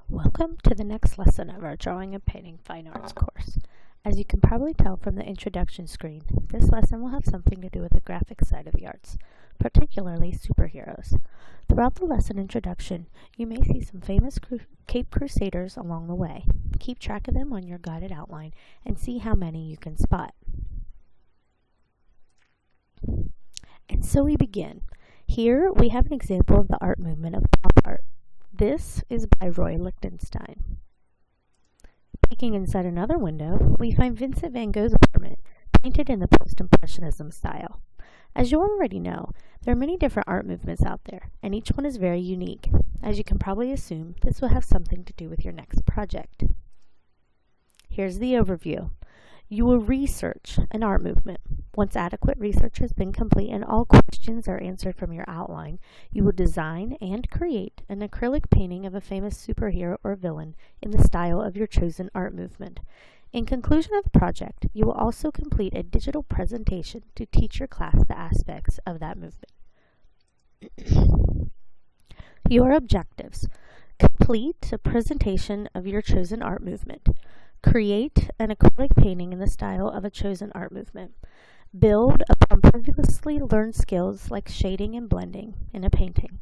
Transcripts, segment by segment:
Welcome to the next lesson of our Drawing and Painting Fine Arts course. As you can probably tell from the introduction screen, this lesson will have something to do with the graphic side of the arts, particularly superheroes. Throughout the lesson introduction, you may see some famous Cape Crusaders along the way. Keep track of them on your guided outline and see how many you can spot. And so we begin. Here we have an example of the art movement of pop art. This is by Roy Lichtenstein. Peeking inside another window, we find Vincent van Gogh's apartment, painted in the post-impressionism style. As you already know, there are many different art movements out there, and each one is very unique. As you can probably assume, this will have something to do with your next project. Here's the overview. You will research an art movement. Once adequate research has been complete and all questions are answered from your outline, you will design and create an acrylic painting of a famous superhero or villain in the style of your chosen art movement. In conclusion of the project, you will also complete a digital presentation to teach your class the aspects of that movement. Your objectives. Complete a presentation of your chosen art movement. Create an acrylic painting in the style of a chosen art movement. Build upon previously learned skills like shading and blending in a painting.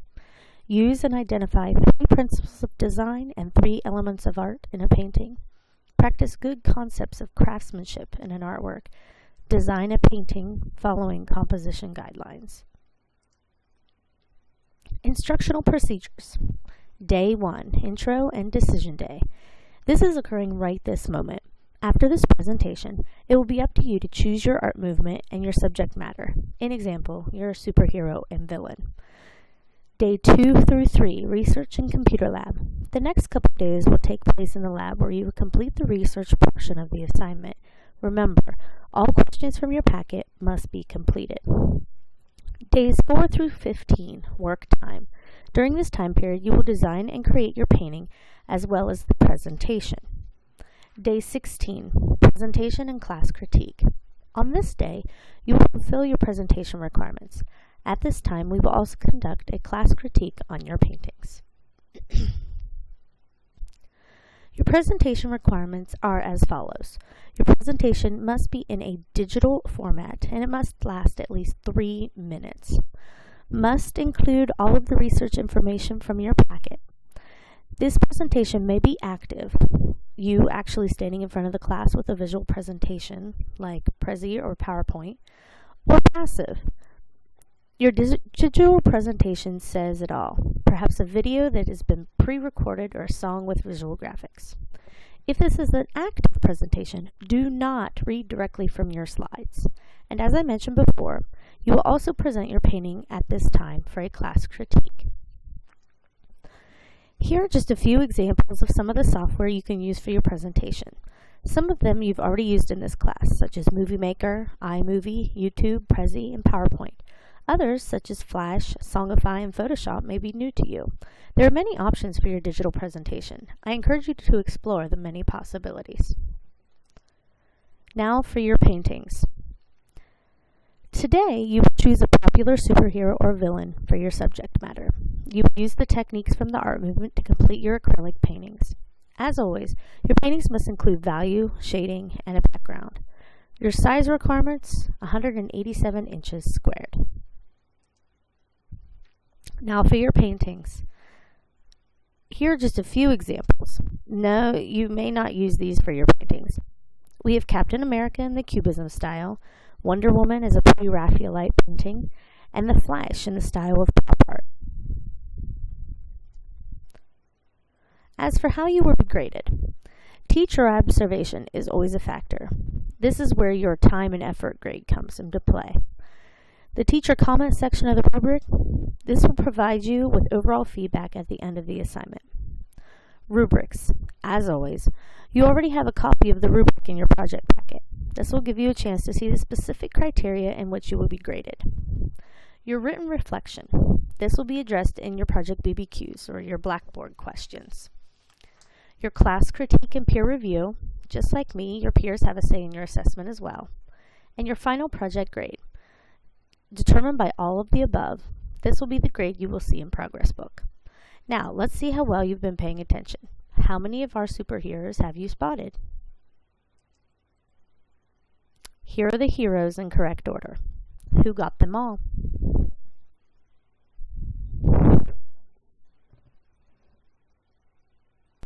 Use and identify 3 principles of design and 3 elements of art in a painting. Practice good concepts of craftsmanship in an artwork. Design a painting following composition guidelines. Instructional procedures. Day 1, Intro and Decision Day. This is occurring right this moment. After this presentation, it will be up to you to choose your art movement and your subject matter. In example, your superhero and villain. Day 2 through 3, Research and Computer Lab. The next couple of days will take place in the lab where you will complete the research portion of the assignment. Remember, all questions from your packet must be completed. Days 4 through 15, Work Time. During this time period, you will design and create your painting as well as the presentation. Day 16, Presentation and Class Critique. On this day, you will fulfill your presentation requirements. At this time, we will also conduct a class critique on your paintings. Your presentation requirements are as follows. Your presentation must be in a digital format and it must last at least 3 minutes. Must include all of the research information from your packet. This presentation may be active, you actually standing in front of the class with a visual presentation like Prezi or PowerPoint, or passive. Your digital presentation says it all, perhaps a video that has been pre-recorded or a song with visual graphics. If this is an active presentation, do not read directly from your slides. And as I mentioned before, you will also present your painting at this time for a class critique. Here are just a few examples of some of the software you can use for your presentation. Some of them you've already used in this class, such as Movie Maker, iMovie, YouTube, Prezi, and PowerPoint. Others, such as Flash, Songify, and Photoshop, may be new to you. There are many options for your digital presentation. I encourage you to explore the many possibilities. Now for your paintings. Today, you will choose a popular superhero or villain for your subject matter. You will use the techniques from the art movement to complete your acrylic paintings. As always, your paintings must include value, shading, and a background. Your size requirements, 187 inches squared. Now for your paintings. Here are just a few examples. No, you may not use these for your paintings. We have Captain America in the Cubism style, Wonder Woman as a pre-Raphaelite painting, and the Flash in the style of pop art. As for how you will be graded, teacher observation is always a factor. This is where your time and effort grade comes into play. The teacher comment section of the rubric, this will provide you with overall feedback at the end of the assignment. Rubrics. As always, you already have a copy of the rubric in your project packet. This will give you a chance to see the specific criteria in which you will be graded. Your written reflection. This will be addressed in your project BBQs or your Blackboard questions. Your class critique and peer review. Just like me, your peers have a say in your assessment as well. And your final project grade. Determined by all of the above, this will be the grade you will see in Progress Book. Now, let's see how well you've been paying attention. How many of our superheroes have you spotted? Here are the heroes in correct order. Who got them all?